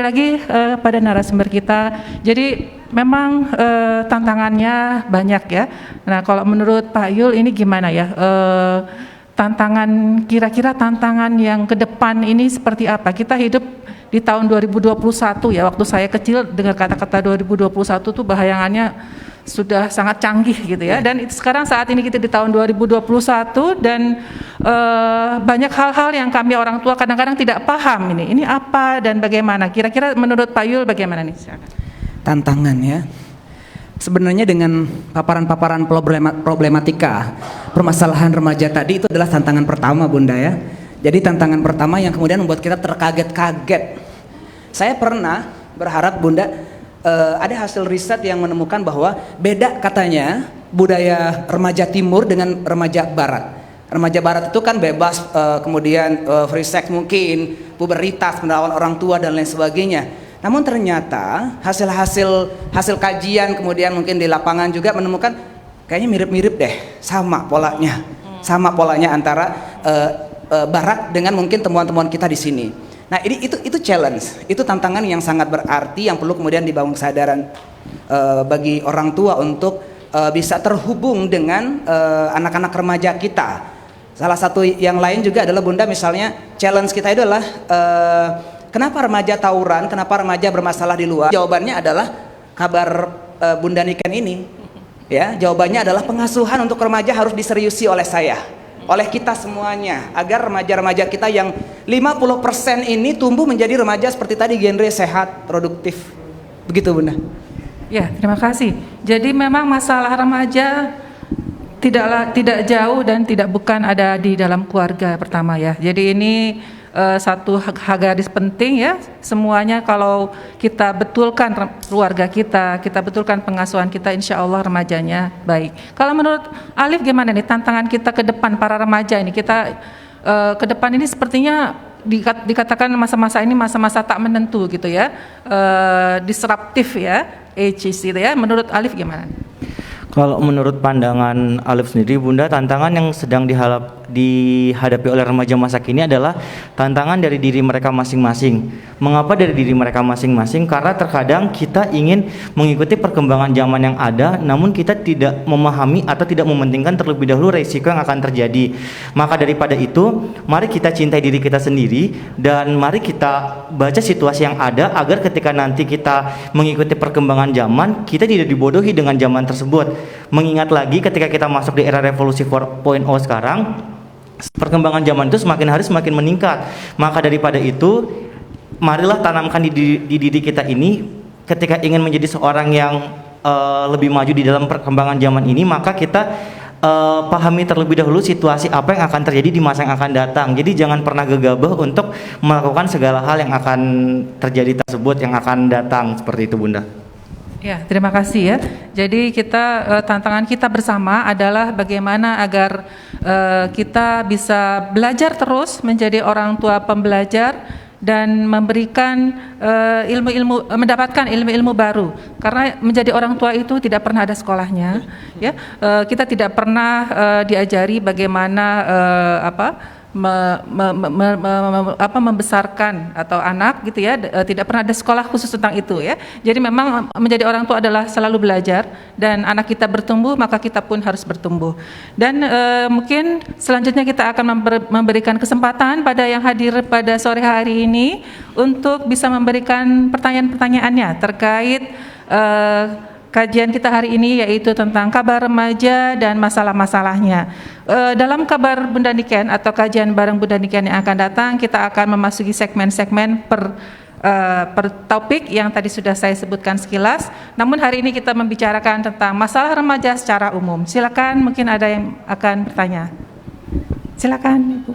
kembali lagi pada narasumber kita. Jadi memang tantangannya banyak ya. Nah, kalau menurut Pak Yul ini gimana ya? Kira-kira tantangan yang ke depan ini seperti apa? Kita hidup di tahun 2021 ya. Waktu saya kecil dengar kata-kata 2021 tuh bayangannya sudah sangat canggih gitu ya, dan sekarang saat ini kita di tahun 2021 dan banyak hal-hal yang kami orang tua kadang-kadang tidak paham ini apa dan bagaimana. Kira-kira menurut Pak Yul bagaimana nih? Tantangan ya. Sebenarnya dengan paparan-paparan problematika permasalahan remaja tadi itu adalah tantangan pertama, Bunda ya. Jadi tantangan pertama yang kemudian membuat kita terkaget-kaget. Saya pernah berharap, Bunda, ada hasil riset yang menemukan bahwa beda katanya budaya remaja timur dengan remaja barat. Remaja barat itu kan bebas, kemudian free sex mungkin, puberitas, menawan orang tua dan lain sebagainya. Namun ternyata hasil kajian kemudian mungkin di lapangan juga menemukan kayaknya mirip-mirip deh, sama polanya antara barat dengan mungkin temuan-temuan kita di sini. Nah, itu challenge, itu tantangan yang sangat berarti yang perlu kemudian dibangun kesadaran bagi orang tua untuk bisa terhubung dengan anak-anak remaja kita. Salah satu yang lain juga adalah, Bunda, misalnya challenge kita itu adalah kenapa remaja tawuran, kenapa remaja bermasalah di luar? Jawabannya adalah kabar Bunda Niken ini. Ya, jawabannya adalah pengasuhan untuk remaja harus diseriusi oleh saya, oleh kita semuanya, agar remaja-remaja kita yang 50% ini tumbuh menjadi remaja seperti tadi, genre sehat, produktif. Begitu, Bunda. Ya, terima kasih. Jadi memang masalah remaja tidak jauh dan bukan ada di dalam keluarga pertama ya. Jadi ini satu garis penting ya, semuanya kalau kita betulkan keluarga kita betulkan pengasuhan kita, insya Allah remajanya baik. Kalau menurut Alif gimana nih tantangan kita ke depan para remaja ini? Kita ke depan ini sepertinya dikatakan masa-masa ini masa-masa tak menentu gitu ya, disruptif ya, ages gitu ya. Menurut Alif gimana? Kalau menurut pandangan Alif sendiri, Bunda, tantangan yang sedang dihadapi oleh remaja masa kini adalah tantangan dari diri mereka masing-masing. Mengapa dari diri mereka masing-masing? Karena terkadang kita ingin mengikuti perkembangan zaman yang ada, namun kita tidak memahami atau tidak mementingkan terlebih dahulu resiko yang akan terjadi. Maka daripada itu, mari kita cintai diri kita sendiri dan mari kita baca situasi yang ada agar ketika nanti kita mengikuti perkembangan zaman, kita tidak dibodohi dengan zaman tersebut. Mengingat lagi ketika kita masuk di era revolusi 4.0 sekarang, perkembangan zaman itu semakin hari semakin meningkat. Maka daripada itu, marilah tanamkan di diri kita ini, ketika ingin menjadi seorang yang lebih maju di dalam perkembangan zaman ini, maka kita pahami terlebih dahulu situasi apa yang akan terjadi di masa yang akan datang. Jadi jangan pernah gegabah untuk melakukan segala hal yang akan terjadi tersebut yang akan datang, seperti itu, Bunda. Ya, terima kasih ya. Jadi tantangan kita bersama adalah bagaimana agar kita bisa belajar terus menjadi orang tua pembelajar dan memberikan mendapatkan ilmu-ilmu baru. Karena menjadi orang tua itu tidak pernah ada sekolahnya, ya. Kita tidak pernah diajari bagaimana membesarkan atau anak gitu ya, tidak pernah ada sekolah khusus tentang itu ya. Jadi memang menjadi orang tua adalah selalu belajar, dan anak kita bertumbuh maka kita pun harus bertumbuh. Dan mungkin selanjutnya kita akan memberikan kesempatan pada yang hadir pada sore hari ini untuk bisa memberikan pertanyaan-pertanyaannya terkait kajian kita hari ini, yaitu tentang kabar remaja dan masalah-masalahnya. Dalam kabar Bunda Niken atau kajian bareng Bunda Niken yang akan datang, kita akan memasuki segmen-segmen per topik yang tadi sudah saya sebutkan sekilas. Namun hari ini kita membicarakan tentang masalah remaja secara umum. Silakan, mungkin ada yang akan bertanya. Silakan, Ibu.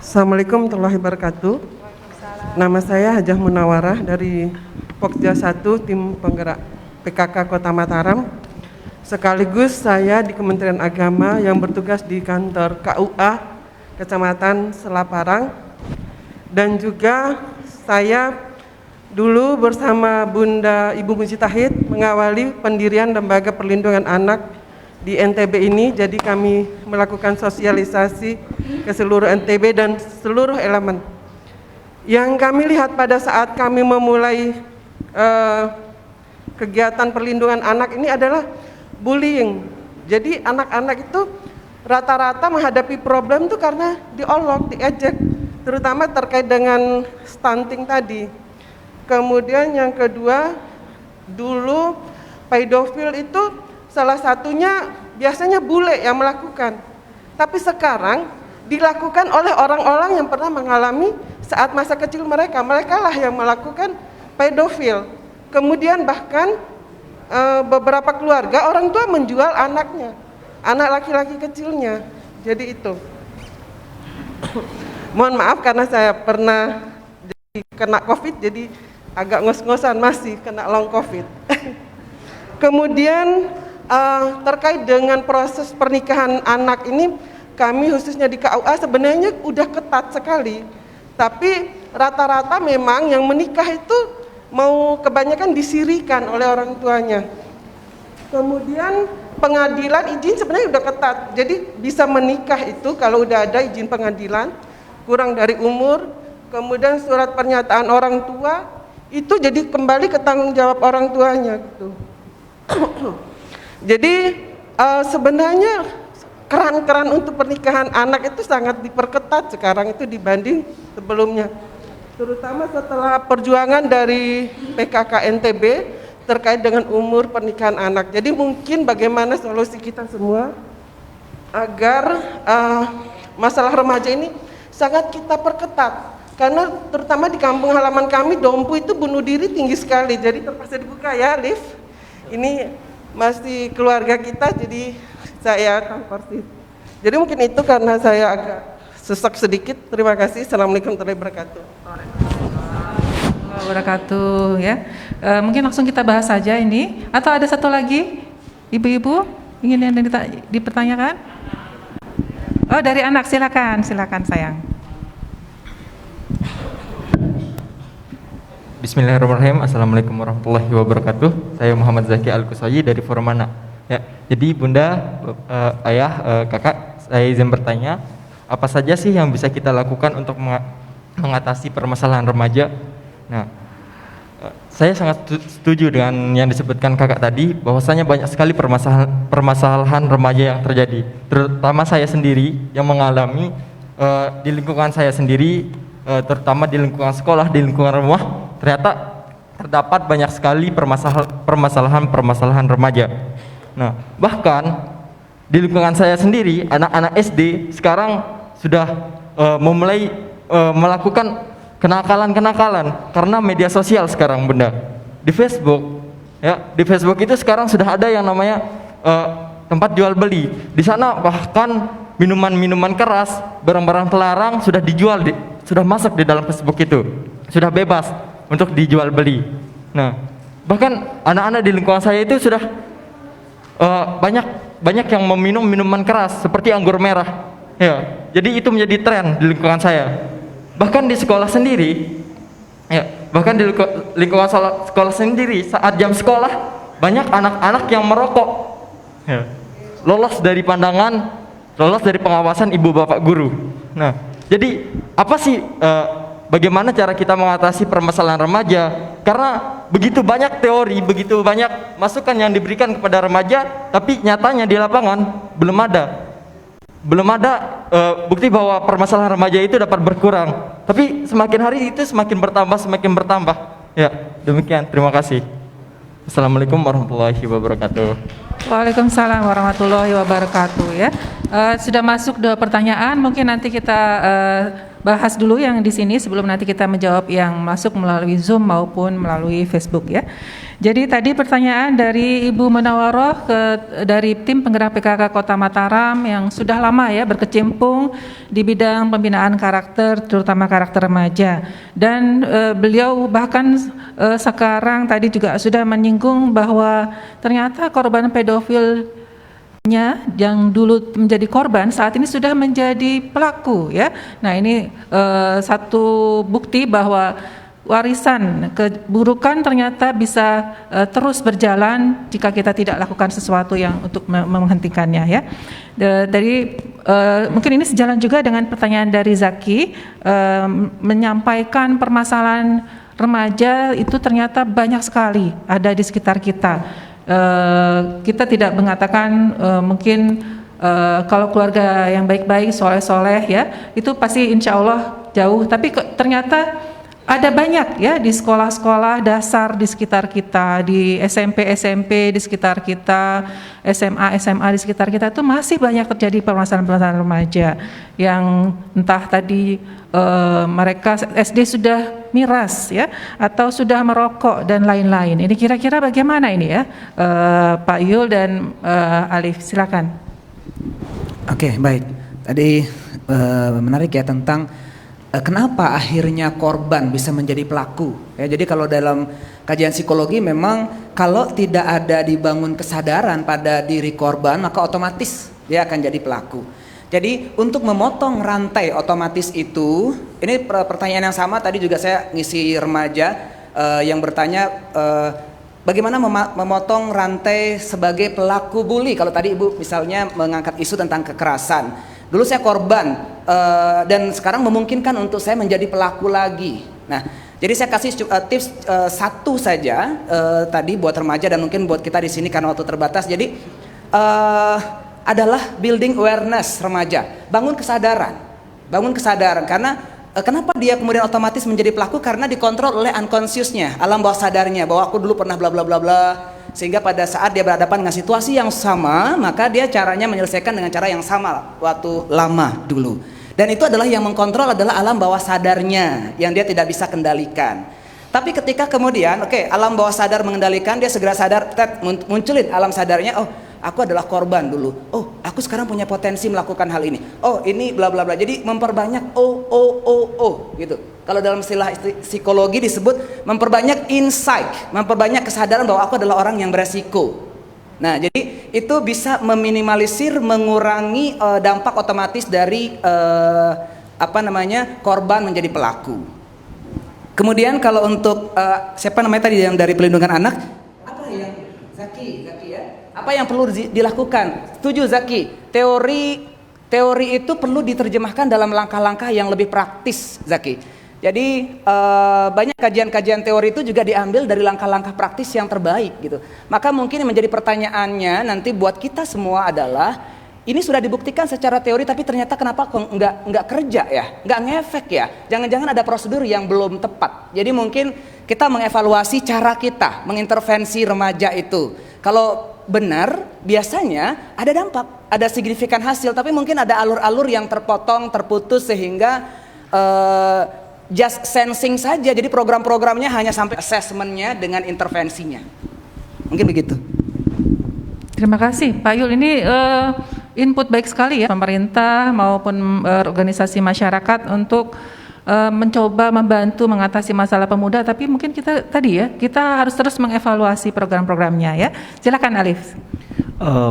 Assalamualaikum warahmatullahi wabarakatuh. Nama saya Hajah Munawarah dari Pokja 1 Tim Penggerak PKK Kota Mataram. Sekaligus saya di Kementerian Agama yang bertugas di kantor KUA Kecamatan Selaparang. Dan juga saya Dulu bersama Bunda Ibu Mujitahid mengawali pendirian Lembaga Perlindungan Anak di NTB ini. Jadi kami melakukan sosialisasi ke seluruh NTB dan seluruh elemen. Yang kami lihat pada saat kami memulai kegiatan perlindungan anak ini adalah bullying. Jadi anak-anak itu rata-rata menghadapi problem itu karena diolok, diejek, terutama terkait dengan stunting tadi. Kemudian yang kedua, dulu pedofil itu salah satunya biasanya bule yang melakukan. Tapi sekarang dilakukan oleh orang-orang yang pernah mengalami saat masa kecil mereka. Mereka lah yang melakukan pedofil. Kemudian bahkan beberapa keluarga orang tua menjual anaknya, anak laki-laki kecilnya. Jadi itu. Mohon maaf karena saya pernah kena COVID, jadi agak ngos-ngosan masih kena long COVID. Kemudian terkait dengan proses pernikahan anak ini, kami khususnya di KUA sebenarnya udah ketat sekali. Tapi rata-rata memang yang menikah itu mau kebanyakan disirikan oleh orang tuanya. Kemudian pengadilan izin sebenarnya udah ketat. Jadi bisa menikah itu kalau udah ada izin pengadilan, kurang dari umur, kemudian surat pernyataan orang tua, itu jadi kembali ke tanggung jawab orang tuanya gitu. Jadi sebenarnya keran-keran untuk pernikahan anak itu sangat diperketat sekarang itu dibanding sebelumnya. Terutama setelah perjuangan dari PKK NTB terkait dengan umur pernikahan anak. Jadi mungkin bagaimana solusi kita semua agar masalah remaja ini sangat kita perketat. Karena terutama di kampung halaman kami, Dompu itu bunuh diri tinggi sekali. Jadi terpaksa dibuka ya lift. Ini masih keluarga kita, jadi saya tampar sih. Jadi mungkin itu karena saya agak sesak sedikit. Terima kasih. Assalamualaikum warahmatullahi wabarakatuh. Wabarakatuh ya. Mungkin langsung kita bahas saja ini. Atau ada satu lagi, ibu-ibu ingin yang dipertanyakan? Oh dari anak, silakan sayang. Bismillahirrahmanirrahim. Assalamualaikum warahmatullahi wabarakatuh. Saya Muhammad Zaki Al-Kusayi dari Formana. Ya, jadi Bunda, Ayah, Kakak, saya izin bertanya, apa saja sih yang bisa kita lakukan untuk mengatasi permasalahan remaja? Nah, saya sangat setuju dengan yang disebutkan Kakak tadi, bahwasanya banyak sekali permasalahan remaja yang terjadi. Terutama saya sendiri yang mengalami di lingkungan saya sendiri, terutama di lingkungan sekolah, di lingkungan rumah, ternyata terdapat banyak sekali permasalahan remaja. Nah, bahkan di lingkungan saya sendiri, anak-anak SD sekarang sudah memulai melakukan kenakalan karena media sosial sekarang, Bunda. Di Facebook, ya, di Facebook itu sekarang sudah ada yang namanya tempat jual beli. Di sana bahkan minuman-minuman keras, barang-barang terlarang sudah dijual, sudah masuk di dalam Facebook itu, sudah bebas untuk dijual beli. Nah, bahkan anak-anak di lingkungan saya itu sudah banyak yang meminum minuman keras seperti anggur merah. Ya, jadi itu menjadi tren di lingkungan saya. Bahkan di sekolah sendiri, ya, bahkan di lingkungan sekolah sendiri saat jam sekolah banyak anak-anak yang merokok. Ya, lolos dari pandangan, lolos dari pengawasan ibu bapak guru. Nah, jadi apa sih bagaimana cara kita mengatasi permasalahan remaja? Karena begitu banyak teori, begitu banyak masukan yang diberikan kepada remaja, tapi nyatanya di lapangan belum ada bukti bahwa permasalahan remaja itu dapat berkurang. Tapi semakin hari itu semakin bertambah. Ya, demikian. Terima kasih. Assalamualaikum warahmatullahi wabarakatuh. Waalaikumsalam warahmatullahi wabarakatuh ya. Sudah masuk 2 pertanyaan, mungkin nanti kita bahas dulu yang di sini sebelum nanti kita menjawab yang masuk melalui Zoom maupun melalui Facebook ya. Jadi tadi pertanyaan dari Ibu Munawaroh dari tim penggerak PKK Kota Mataram yang sudah lama ya berkecimpung di bidang pembinaan karakter, terutama karakter remaja. Dan beliau bahkan sekarang tadi juga sudah menyinggung bahwa ternyata korban pedofil yang dulu menjadi korban saat ini sudah menjadi pelaku ya. Nah, ini satu bukti bahwa warisan keburukan ternyata bisa terus berjalan jika kita tidak lakukan sesuatu yang untuk menghentikannya ya. Dari mungkin ini sejalan juga dengan pertanyaan dari Zaki, menyampaikan permasalahan remaja itu ternyata banyak sekali ada di sekitar kita. Kita tidak mengatakan mungkin kalau keluarga yang baik-baik, soleh-soleh ya, itu pasti insya Allah jauh, tapi ternyata ada banyak ya di sekolah-sekolah dasar di sekitar kita, di SMP di sekitar kita, SMA di sekitar kita, itu masih banyak terjadi permasalahan-permasalahan remaja yang entah tadi mereka SD sudah miras ya, atau sudah merokok dan lain-lain. Ini kira-kira bagaimana ini ya, Pak Yul dan Alif, silakan. Oke, baik. Tadi menarik ya tentang kenapa akhirnya korban bisa menjadi pelaku. Ya, jadi kalau dalam kajian psikologi memang kalau tidak ada dibangun kesadaran pada diri korban, maka otomatis dia akan jadi pelaku. Jadi untuk memotong rantai otomatis itu, ini pertanyaan yang sama tadi juga saya ngisi remaja yang bertanya bagaimana memotong rantai sebagai pelaku bully. Kalau tadi Ibu misalnya mengangkat isu tentang kekerasan. Dulu saya korban dan sekarang memungkinkan untuk saya menjadi pelaku lagi. Nah, jadi saya kasih tips satu saja tadi buat remaja dan mungkin buat kita di sini karena waktu terbatas. Jadi adalah building awareness remaja, bangun kesadaran karena kenapa dia kemudian otomatis menjadi pelaku, karena dikontrol oleh unconsciousnya, alam bawah sadarnya, bahwa aku dulu pernah bla bla bla bla, sehingga pada saat dia berhadapan dengan situasi yang sama, maka dia caranya menyelesaikan dengan cara yang sama waktu lama dulu. Dan itu adalah yang mengkontrol adalah alam bawah sadarnya yang dia tidak bisa kendalikan. Tapi ketika kemudian alam bawah sadar mengendalikan, dia segera sadar, munculin alam sadarnya, oh aku adalah korban dulu, oh aku sekarang punya potensi melakukan hal ini, oh ini bla bla bla. Jadi memperbanyak gitu. Kalau dalam istilah psikologi disebut memperbanyak insight, memperbanyak kesadaran bahwa aku adalah orang yang beresiko. Nah, jadi itu bisa meminimalisir, mengurangi dampak otomatis dari korban menjadi pelaku. Kemudian kalau untuk siapa namanya tadi yang dari pelindungan anak, apa yang Zaki ya? Apa yang perlu dilakukan? Setuju Zaki. Teori itu perlu diterjemahkan dalam langkah-langkah yang lebih praktis, Zaki. Jadi banyak kajian-kajian teori itu juga diambil dari langkah-langkah praktis yang terbaik gitu. Maka mungkin yang menjadi pertanyaannya nanti buat kita semua adalah, ini sudah dibuktikan secara teori tapi ternyata kenapa kok nggak kerja ya, nggak ngefek ya? Jangan-jangan ada prosedur yang belum tepat. Jadi mungkin kita mengevaluasi cara kita mengintervensi remaja itu. Kalau benar, biasanya ada dampak, ada signifikan hasil, tapi mungkin ada alur-alur yang terpotong, terputus sehingga just sensing saja. Jadi program-programnya hanya sampai assessmentnya dengan intervensinya. Mungkin begitu. Terima kasih Pak Yul. Ini input baik sekali ya, pemerintah maupun organisasi masyarakat untuk mencoba membantu mengatasi masalah pemuda. Tapi mungkin kita harus terus mengevaluasi program-programnya ya. Silakan Alif.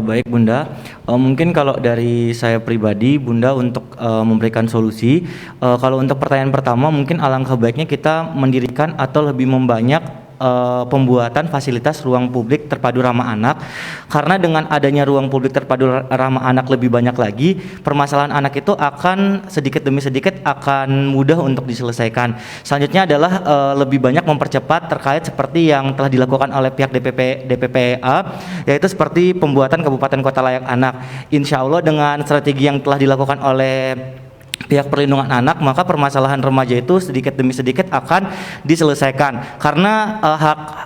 Baik Bunda, mungkin kalau dari saya pribadi Bunda untuk memberikan solusi, kalau untuk pertanyaan pertama mungkin alangkah baiknya kita mendirikan atau lebih membanyak pembuatan fasilitas ruang publik terpadu ramah anak, karena dengan adanya ruang publik terpadu ramah anak lebih banyak lagi, permasalahan anak itu akan sedikit demi sedikit akan mudah untuk diselesaikan. Selanjutnya adalah lebih banyak mempercepat terkait seperti yang telah dilakukan oleh pihak DPPA, yaitu seperti pembuatan kabupaten kota layak anak. Insya Allah dengan strategi yang telah dilakukan oleh pihak perlindungan anak, maka permasalahan remaja itu sedikit demi sedikit akan diselesaikan, karena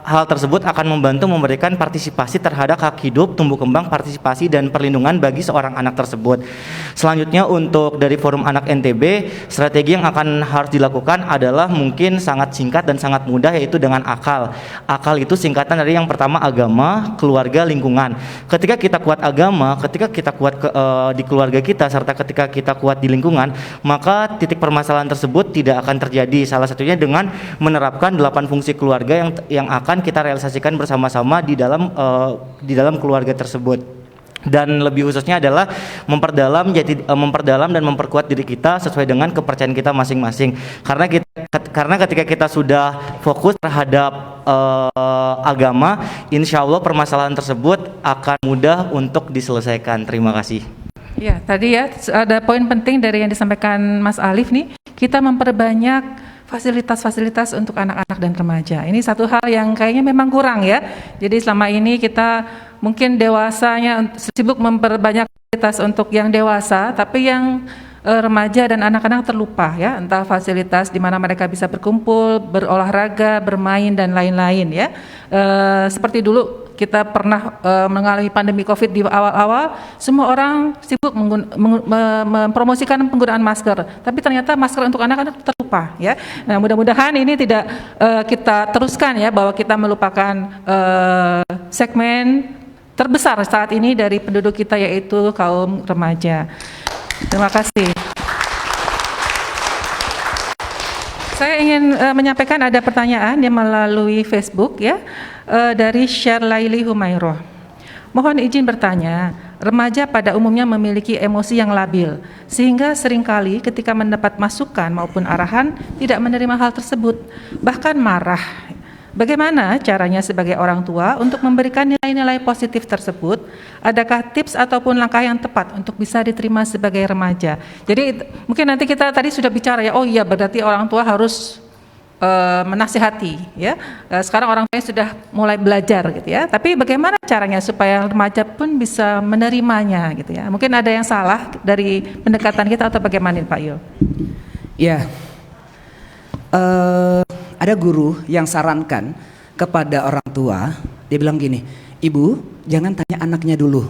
hal tersebut akan membantu memberikan partisipasi terhadap hak hidup, tumbuh kembang, partisipasi dan perlindungan bagi seorang anak tersebut. Selanjutnya untuk dari Forum Anak NTB, strategi yang akan harus dilakukan adalah mungkin sangat singkat dan sangat mudah, yaitu dengan akal. Akal itu singkatan dari yang pertama agama, keluarga, lingkungan. Ketika kita kuat agama, ketika kita kuat di keluarga kita, serta ketika kita kuat di lingkungan, maka titik permasalahan tersebut tidak akan terjadi. Salah satunya dengan menerapkan 8 fungsi keluarga yang akan kita realisasikan bersama-sama di dalam keluarga tersebut. Dan lebih khususnya adalah memperdalam dan memperkuat diri kita sesuai dengan kepercayaan kita masing-masing. Karena ketika kita sudah fokus terhadap agama, insya Allah permasalahan tersebut akan mudah untuk diselesaikan. Terima kasih. Ya, tadi ya ada poin penting dari yang disampaikan Mas Alif nih, kita memperbanyak fasilitas-fasilitas untuk anak-anak dan remaja. Ini satu hal yang kayaknya memang kurang ya. Jadi selama ini kita mungkin dewasanya sibuk memperbanyak fasilitas untuk yang dewasa, tapi yang remaja dan anak-anak terlupa ya, entah fasilitas di mana mereka bisa berkumpul, berolahraga, bermain dan lain-lain ya. Seperti dulu kita pernah mengalami pandemi Covid di awal-awal, semua orang sibuk mempromosikan penggunaan masker, tapi ternyata masker untuk anak-anak terlupa ya. Nah, mudah-mudahan ini tidak kita teruskan ya, bahwa kita melupakan segmen terbesar saat ini dari penduduk kita, yaitu kaum remaja. Terima kasih. Saya ingin menyampaikan ada pertanyaan yang melalui Facebook ya, dari Syarlaili Humairoh. Mohon izin bertanya, remaja pada umumnya memiliki emosi yang labil, sehingga seringkali ketika mendapat masukan maupun arahan tidak menerima hal tersebut, bahkan marah. Bagaimana caranya sebagai orang tua untuk memberikan nilai-nilai positif tersebut? Adakah tips ataupun langkah yang tepat untuk bisa diterima sebagai remaja? Jadi mungkin nanti kita tadi sudah bicara ya, oh iya berarti orang tua harus menasihati ya. Sekarang orang tua sudah mulai belajar gitu ya. Tapi bagaimana caranya supaya remaja pun bisa menerimanya gitu ya? Mungkin ada yang salah dari pendekatan kita atau bagaimana Pak Yul? Ya, ada guru yang sarankan kepada orang tua, dia bilang gini, ibu jangan tanya anaknya dulu,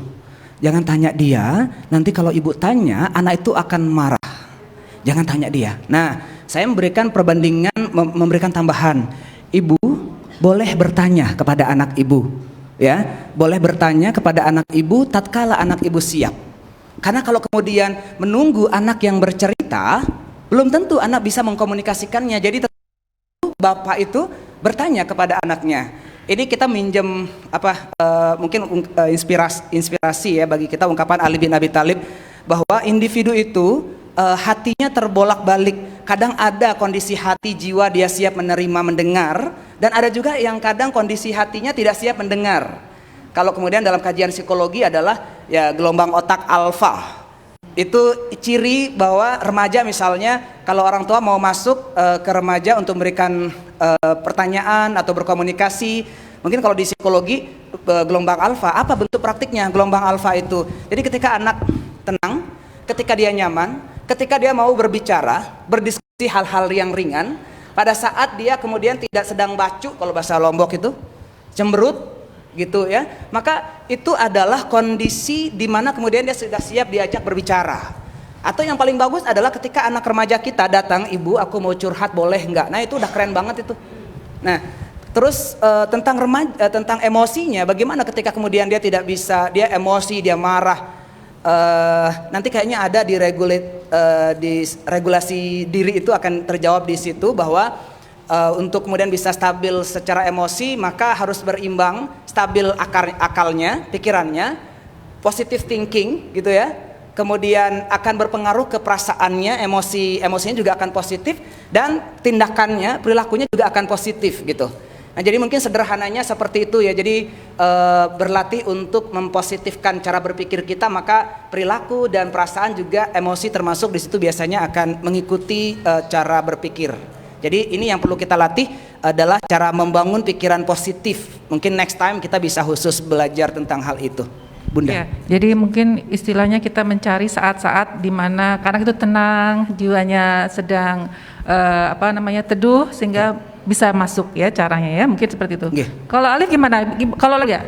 jangan tanya dia, nanti kalau ibu tanya anak itu akan marah, jangan tanya dia. Nah, saya memberikan perbandingan, memberikan tambahan, ibu boleh bertanya kepada anak ibu, ya, boleh bertanya kepada anak ibu tatkala anak ibu siap. Karena kalau kemudian menunggu anak yang bercerita, belum tentu anak bisa mengkomunikasikannya. Jadi bapak itu bertanya kepada anaknya. Ini kita minjem mungkin inspirasi ya bagi kita, ungkapan Ali bin Abi Thalib bahwa individu itu hatinya terbolak-balik. Kadang ada kondisi hati jiwa dia siap menerima mendengar, dan ada juga yang kadang kondisi hatinya tidak siap mendengar. Kalau kemudian dalam kajian psikologi adalah ya gelombang otak alfa. Itu ciri bahwa remaja, misalnya kalau orang tua mau masuk ke remaja untuk memberikan pertanyaan atau berkomunikasi, mungkin kalau di psikologi gelombang alfa, apa bentuk praktiknya gelombang alfa itu? Jadi ketika anak tenang, ketika dia nyaman, ketika dia mau berbicara, berdiskusi hal-hal yang ringan, pada saat dia kemudian tidak sedang bacu, kalau bahasa Lombok itu cemberut gitu ya, maka itu adalah kondisi di mana kemudian dia sudah siap diajak berbicara. Atau yang paling bagus adalah ketika anak remaja kita datang, ibu aku mau curhat boleh enggak? Nah itu udah keren banget itu. Nah terus tentang remaja, tentang emosinya, bagaimana ketika kemudian dia tidak bisa, dia emosi, dia marah, nanti kayaknya ada di regulasi diri itu akan terjawab di situ bahwa untuk kemudian bisa stabil secara emosi, maka harus berimbang, stabil akalnya, pikirannya, positive thinking gitu ya. Kemudian akan berpengaruh ke perasaannya, emosinya juga akan positif, dan tindakannya, perilakunya juga akan positif gitu. Nah, jadi mungkin sederhananya seperti itu ya. Jadi berlatih untuk mempositifkan cara berpikir kita, maka perilaku dan perasaan juga emosi termasuk di situ biasanya akan mengikuti cara berpikir. Jadi ini yang perlu kita latih adalah cara membangun pikiran positif. Mungkin next time kita bisa khusus belajar tentang hal itu, Bunda. Ya, jadi mungkin istilahnya kita mencari saat-saat di mana karena itu tenang, jiwanya sedang teduh, sehingga bisa masuk ya caranya ya. Mungkin seperti itu. Okay. Kalau Alif gimana? Kalau lagi ya?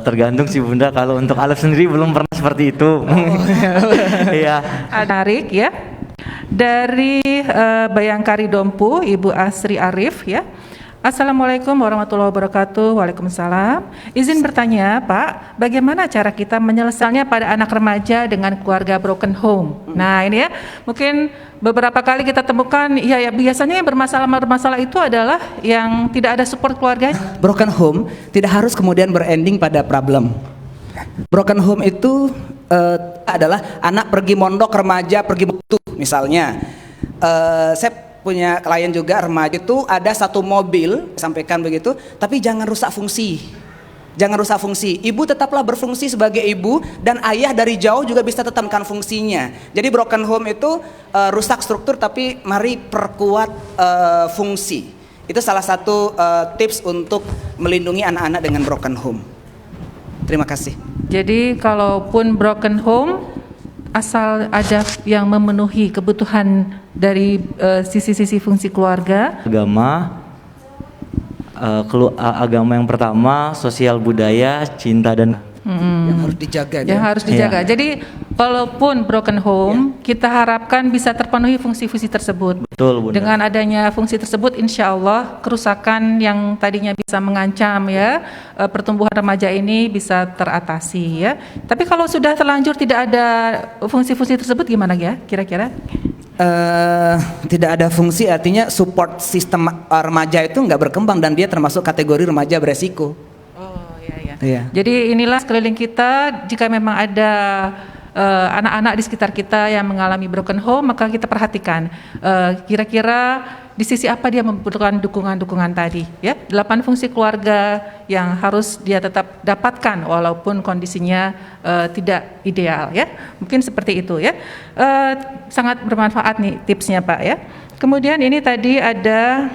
Tergantung sih Bunda. Kalau untuk Alif sendiri belum pernah seperti itu. Iya. Menarik ya. Dari Bayangkari Dompu, Ibu Asri Arif ya. Assalamualaikum warahmatullahi wabarakatuh. Waalaikumsalam. Izin bertanya Pak, bagaimana cara kita menyelesaikannya pada anak remaja dengan keluarga broken home? Nah ini ya, mungkin beberapa kali kita temukan ya biasanya yang bermasalah itu adalah yang tidak ada support keluarga. Broken home tidak harus kemudian berending pada problem. Broken home itu adalah anak pergi mondok, remaja pergi butuh misalnya. Saya punya klien juga remaja itu ada satu mobil, sampaikan begitu, tapi jangan rusak fungsi. Jangan rusak fungsi. Ibu tetaplah berfungsi sebagai ibu dan ayah dari jauh juga bisa tetapkan fungsinya. Jadi broken home itu rusak struktur tapi mari perkuat fungsi. Itu salah satu tips untuk melindungi anak-anak dengan broken home. Terima kasih. Jadi kalaupun broken home, asal ada yang memenuhi kebutuhan dari sisi-sisi fungsi keluarga. Agama yang pertama, sosial budaya, cinta dan Yang harus dijaga. Yang harus dijaga. Iya. Jadi walaupun broken home, kita harapkan bisa terpenuhi fungsi-fungsi tersebut. betul, Bunda. Dengan adanya fungsi tersebut, insya Allah kerusakan yang tadinya bisa mengancam ya pertumbuhan remaja ini bisa teratasi ya. Tapi kalau sudah terlanjur tidak ada fungsi-fungsi tersebut gimana ya kira-kira? Tidak ada fungsi artinya support sistem remaja itu nggak berkembang dan dia termasuk kategori remaja beresiko. Oh iya. Iya. Jadi inilah sekeliling kita, jika memang ada anak-anak di sekitar kita yang mengalami broken home, maka kita perhatikan kira-kira di sisi apa dia membutuhkan dukungan-dukungan tadi ya. 8 fungsi keluarga yang harus dia tetap dapatkan walaupun kondisinya tidak ideal ya. Mungkin seperti itu ya. Sangat bermanfaat nih tipsnya Pak ya. Kemudian ini tadi ada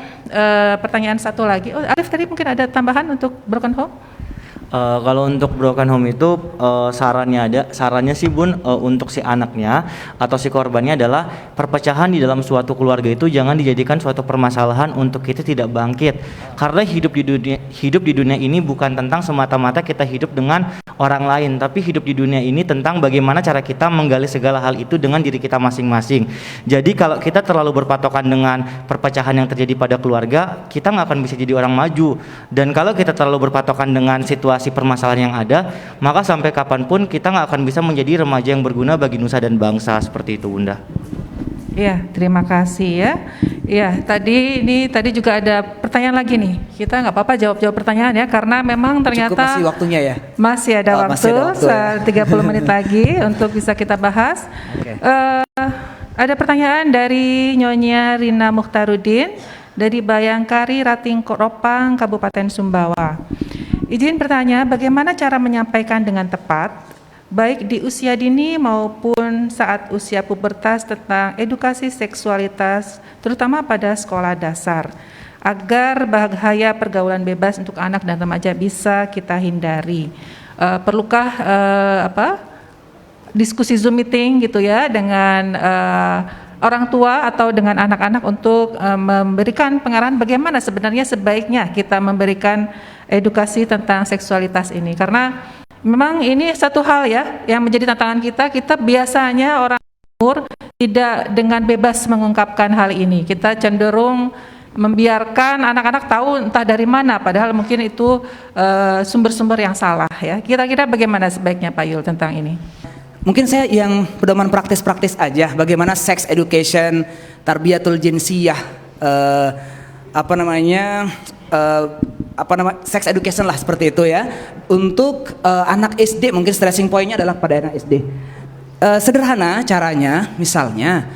pertanyaan satu lagi. Oh, Arif tadi mungkin ada tambahan untuk broken home? Kalau untuk broken home itu sarannya sih Bun, untuk si anaknya atau si korbannya adalah perpecahan di dalam suatu keluarga itu jangan dijadikan suatu permasalahan untuk kita tidak bangkit, karena hidup di dunia ini bukan tentang semata-mata kita hidup dengan orang lain, tapi hidup di dunia ini tentang bagaimana cara kita menggali segala hal itu dengan diri kita masing-masing. Jadi kalau kita terlalu berpatokan dengan perpecahan yang terjadi pada keluarga, kita nggak akan bisa jadi orang maju. Dan kalau kita terlalu berpatokan dengan situasi permasalahan yang ada, maka sampai kapanpun kita nggak akan bisa menjadi remaja yang berguna bagi nusa dan bangsa, seperti itu Bunda. Iya, terima kasih ya. Iya, tadi juga ada pertanyaan lagi nih. Kita nggak apa-apa jawab pertanyaan ya, karena memang ternyata Cukup masih waktunya ya. Masih ada Masih ada waktu ya. 30 menit lagi untuk bisa kita bahas. Oke. Ada pertanyaan dari Nyonya Rina Mukhtarudin dari Bayangkari Rating Ropang, Kabupaten Sumbawa. Izin bertanya, bagaimana cara menyampaikan dengan tepat, baik di usia dini maupun saat usia pubertas tentang edukasi seksualitas, terutama pada sekolah dasar, agar bahaya pergaulan bebas untuk anak dan remaja bisa kita hindari. Perlukah diskusi Zoom meeting gitu ya dengan orang tua atau dengan anak-anak untuk memberikan pengarahan bagaimana sebenarnya sebaiknya kita memberikan edukasi tentang seksualitas ini, karena memang ini satu hal ya yang menjadi tantangan kita biasanya orang umur tidak dengan bebas mengungkapkan hal ini. Kita cenderung membiarkan anak-anak tahu entah dari mana, padahal mungkin itu sumber-sumber yang salah ya. Kira-kira bagaimana sebaiknya Pak Yul tentang ini? Mungkin saya yang pedoman praktis-praktis aja, bagaimana sex education, tarbiyatul jinsiyah, sex education lah seperti itu ya. Untuk anak SD mungkin stressing point-nya adalah pada anak SD. Sederhana caranya, misalnya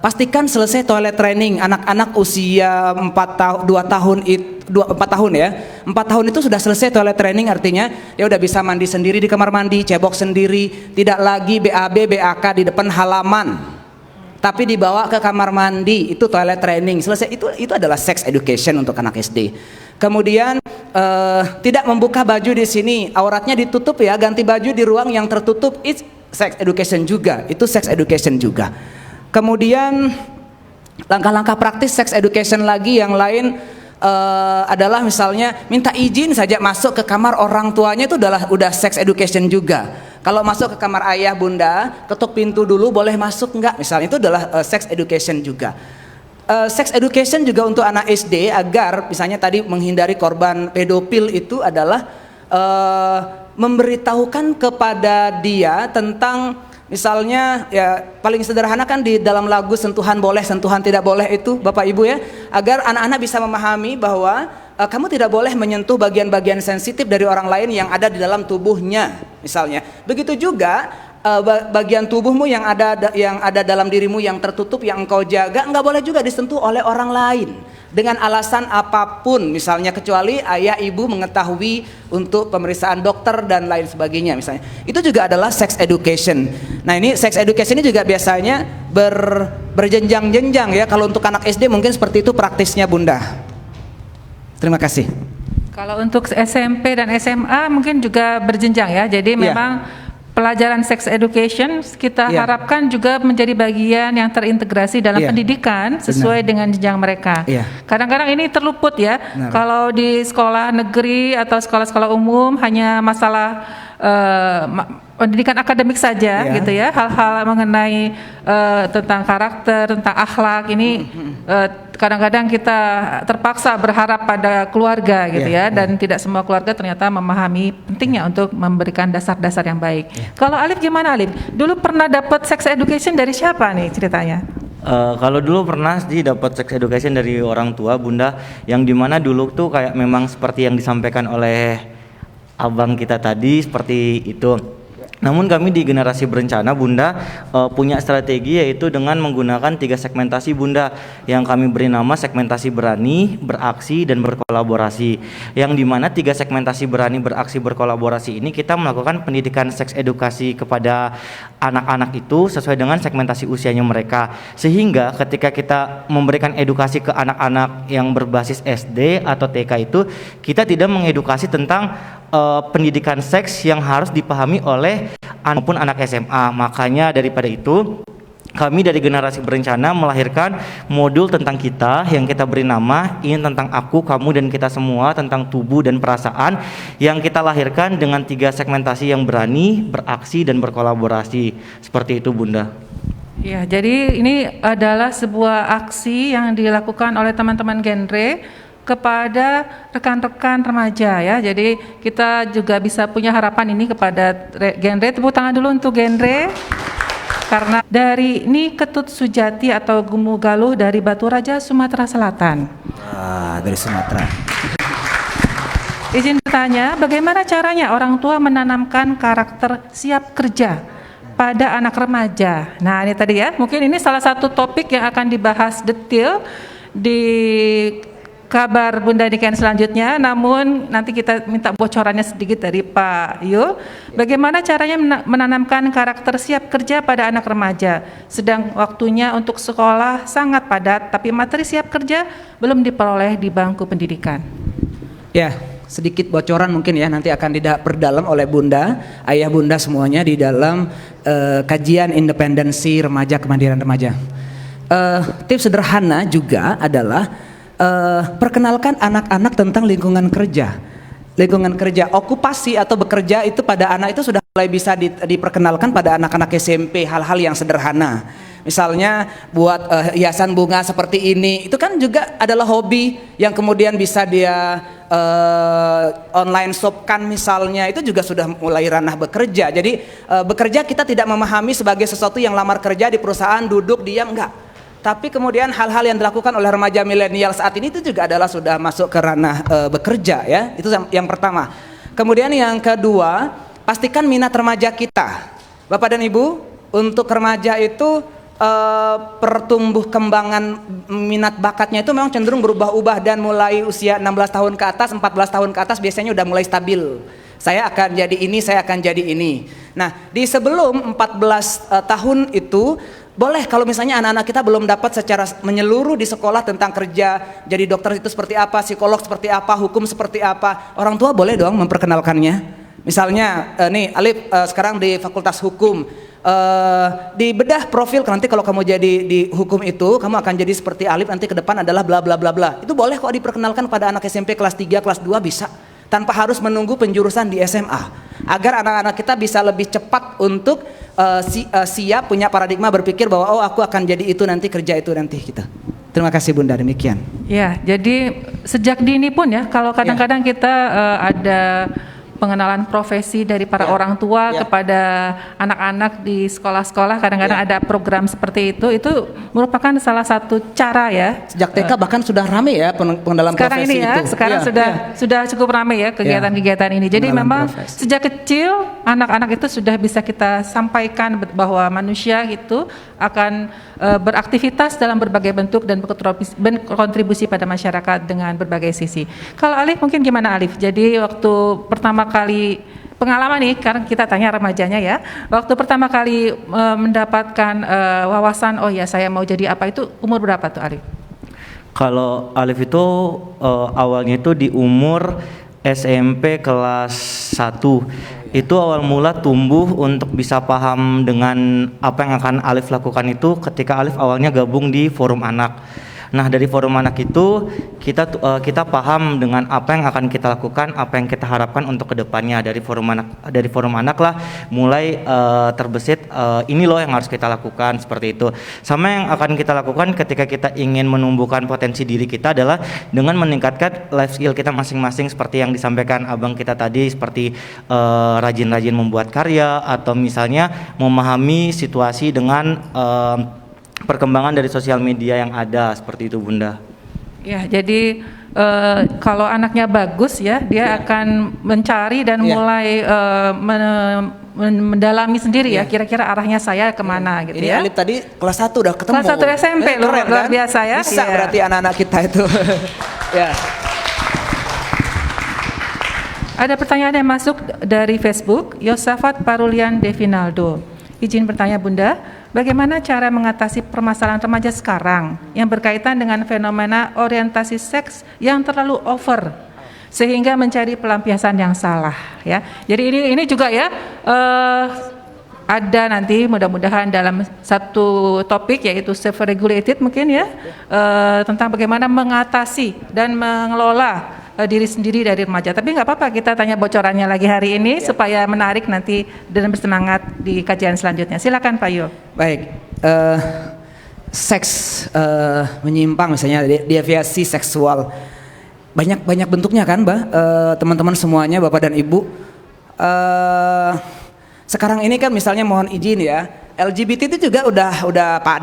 pastikan selesai toilet training anak-anak usia 4 tahun ya. 4 tahun itu sudah selesai toilet training, artinya dia udah bisa mandi sendiri di kamar mandi, cebok sendiri, tidak lagi BAB, BAK di depan halaman. Tapi dibawa ke kamar mandi, itu toilet training. Selesai, itu adalah sex education untuk anak SD. Kemudian tidak membuka baju di sini, auratnya ditutup ya, ganti baju di ruang yang tertutup, it's sex education juga. Itu sex education juga. Kemudian langkah-langkah praktis sex education lagi yang lain adalah misalnya minta izin saja masuk ke kamar orang tuanya, itu udah sex education juga. Kalau masuk ke kamar ayah bunda, ketuk pintu dulu boleh masuk enggak, misalnya itu adalah sex education juga. Sex education juga untuk anak SD agar misalnya tadi menghindari korban pedofil itu adalah memberitahukan kepada dia tentang misalnya ya paling sederhana kan di dalam lagu sentuhan boleh sentuhan tidak boleh itu Bapak Ibu ya, agar anak-anak bisa memahami bahwa kamu tidak boleh menyentuh bagian-bagian sensitif dari orang lain yang ada di dalam tubuhnya, misalnya. Begitu juga bagian tubuhmu yang ada dalam dirimu yang tertutup, yang engkau jaga, nggak boleh juga disentuh oleh orang lain dengan alasan apapun, misalnya kecuali ayah ibu mengetahui untuk pemeriksaan dokter dan lain sebagainya, misalnya. Itu juga adalah sex education. Nah, ini sex education ini juga biasanya berjenjang-jenjang ya. Kalau untuk anak SD mungkin seperti itu praktisnya, Bunda. Terima kasih. Kalau untuk SMP dan SMA mungkin juga berjenjang ya. Jadi memang pelajaran sex education kita harapkan juga menjadi bagian yang terintegrasi dalam pendidikan sesuai dengan jenjang mereka. Kadang-kadang ini terluput ya. Kalau di sekolah negeri atau sekolah-sekolah umum hanya masalah pendidikan akademik saja gitu ya. Hal-hal mengenai tentang karakter, tentang akhlak ini kadang-kadang kita terpaksa berharap pada keluarga gitu ya, dan tidak semua keluarga ternyata memahami pentingnya untuk memberikan dasar-dasar yang baik. Kalau Alif gimana, Alif? Dulu pernah dapat sex education dari siapa nih ceritanya? Kalau dulu pernah sih dapat sex education dari orang tua, Bunda, yang dimana dulu tuh kayak memang seperti yang disampaikan oleh abang kita tadi seperti itu. Namun kami di generasi berencana, Bunda, punya strategi yaitu dengan menggunakan 3 segmentasi, Bunda, yang kami beri nama segmentasi berani, beraksi, dan berkolaborasi. Yang dimana 3 segmentasi berani, beraksi, berkolaborasi ini kita melakukan pendidikan seks edukasi kepada anak-anak itu sesuai dengan segmentasi usianya mereka. Sehingga ketika kita memberikan edukasi ke anak-anak yang berbasis SD atau TK itu, kita tidak mengedukasi tentang pendidikan seks yang harus dipahami oleh maupun anak SMA. Makanya daripada itu kami dari generasi berencana melahirkan modul tentang kita yang kita beri nama ini tentang aku, kamu, dan kita semua, tentang tubuh dan perasaan, yang kita lahirkan dengan 3 segmentasi yang berani, beraksi, dan berkolaborasi. Seperti itu, Bunda. Ya, jadi ini adalah sebuah aksi yang dilakukan oleh teman-teman genre kepada rekan-rekan remaja ya. Jadi kita juga bisa punya harapan ini kepada genre. Tepuk tangan dulu untuk genre. Karena dari ini Ketut Sujati atau Gumu Galuh dari Batu Raja, Sumatera Selatan. Dari Sumatera. Izin bertanya, bagaimana caranya orang tua menanamkan karakter siap kerja pada anak remaja? Nah, ini tadi ya, mungkin ini salah satu topik yang akan dibahas detail di kabar Bunda Niken selanjutnya, namun nanti kita minta bocorannya sedikit dari Pak Yul. Bagaimana caranya menanamkan karakter siap kerja pada anak remaja, sedang waktunya untuk sekolah sangat padat, tapi materi siap kerja belum diperoleh di bangku pendidikan. Ya, sedikit bocoran mungkin ya, nanti akan diperdalam oleh Bunda, ayah Bunda semuanya di dalam kajian independensi remaja, kemandirian remaja. Tips sederhana juga adalah perkenalkan anak-anak tentang lingkungan kerja. Lingkungan kerja, okupasi atau bekerja itu pada anak itu sudah mulai bisa diperkenalkan pada anak-anak SMP, hal-hal yang sederhana. Misalnya buat hiasan bunga seperti ini, itu kan juga adalah hobi yang kemudian bisa dia online shopkan misalnya, itu juga sudah mulai ranah bekerja. Jadi bekerja kita tidak memahami sebagai sesuatu yang lamar kerja di perusahaan, duduk diam, enggak. Tapi kemudian hal-hal yang dilakukan oleh remaja milenial saat ini itu juga adalah sudah masuk ke ranah bekerja ya. Itu yang pertama. Kemudian yang kedua, pastikan minat remaja kita. Bapak dan Ibu, untuk remaja itu pertumbuh kembangan minat bakatnya itu memang cenderung berubah-ubah, dan mulai usia 16 tahun ke atas, 14 tahun ke atas biasanya udah mulai stabil. Saya akan jadi ini, saya akan jadi ini. Nah, di sebelum 14 tahun itu boleh kalau misalnya anak-anak kita belum dapat secara menyeluruh di sekolah tentang kerja, jadi dokter itu seperti apa, psikolog seperti apa, hukum seperti apa, orang tua boleh dong memperkenalkannya. Misalnya nih Alif sekarang di Fakultas Hukum, di bedah profil nanti kalau kamu jadi di hukum itu kamu akan jadi seperti Alif, nanti ke depan adalah bla bla bla bla. Itu boleh kok diperkenalkan pada anak SMP kelas 3, kelas 2 bisa, tanpa harus menunggu penjurusan di SMA, agar anak-anak kita bisa lebih cepat untuk siap punya paradigma berpikir bahwa oh aku akan jadi itu nanti, kerja itu nanti kita. Terima kasih Bunda, demikian. Ya, jadi sejak dini pun ya, kalau kadang-kadang kita ada pengenalan profesi dari para orang tua kepada anak-anak di sekolah-sekolah. Kadang-kadang ada program seperti itu merupakan salah satu cara ya. Sejak TK bahkan sudah rame ya pengenalan Sekarang profesi ini ya, itu. sekarang sudah cukup ramai ya kegiatan-kegiatan ini. Jadi Pengenalan memang profesi. sejak kecil anak-anak itu sudah bisa kita sampaikan bahwa manusia itu akan beraktivitas dalam berbagai bentuk dan berkontribusi pada masyarakat dengan berbagai sisi. Kalau Alif mungkin gimana Alif? Jadi waktu pertama kali pengalaman nih, karena kita tanya remajanya ya, waktu pertama kali mendapatkan wawasan, oh ya saya mau jadi apa, itu umur berapa tuh Alif? Kalau Alif itu awalnya itu di umur SMP kelas 1. Itu awal mula tumbuh untuk bisa paham dengan apa yang akan Alif lakukan itu ketika Alif awalnya gabung di forum anak. Nah, dari forum anak itu kita paham dengan apa yang akan kita lakukan, apa yang kita harapkan untuk kedepannya. Dari forum anak lah mulai terbesit ini loh yang harus kita lakukan, seperti itu. Sama yang akan kita lakukan ketika kita ingin menumbuhkan potensi diri kita adalah dengan meningkatkan life skill kita masing-masing, seperti yang disampaikan abang kita tadi, seperti rajin-rajin membuat karya, atau misalnya memahami situasi dengan perkembangan dari sosial media yang ada, seperti itu Bunda. Ya, jadi kalau anaknya bagus ya, dia akan mencari dan mulai mendalami sendiri ya, kira-kira arahnya saya kemana gitu Ini ya. Alif tadi kelas 1 udah ketemu. Kelas 1 SMP loh, keren, luar kan? biasa ya. Bisa Iya. berarti anak-anak kita itu. Ya. Ada pertanyaan yang masuk dari Facebook, Yosafat Parulian Devinaldo. Izin bertanya Bunda, bagaimana cara mengatasi permasalahan remaja sekarang yang berkaitan dengan fenomena orientasi seks yang terlalu over sehingga mencari pelampiasan yang salah ya. Jadi ini juga ya ada nanti mudah-mudahan dalam satu topik yaitu self-regulated mungkin ya, tentang bagaimana mengatasi dan mengelola diri sendiri dari remaja. Tapi nggak apa-apa, kita tanya bocorannya lagi hari ini supaya menarik nanti dan bersemangat di kajian selanjutnya. Silakan Pak Yo. Baik, seks menyimpang misalnya, deviasi seksual, banyak bentuknya kan, Mbak, teman-teman semuanya, Bapak dan Ibu. Sekarang ini kan misalnya mohon izin ya, LGBT itu juga udah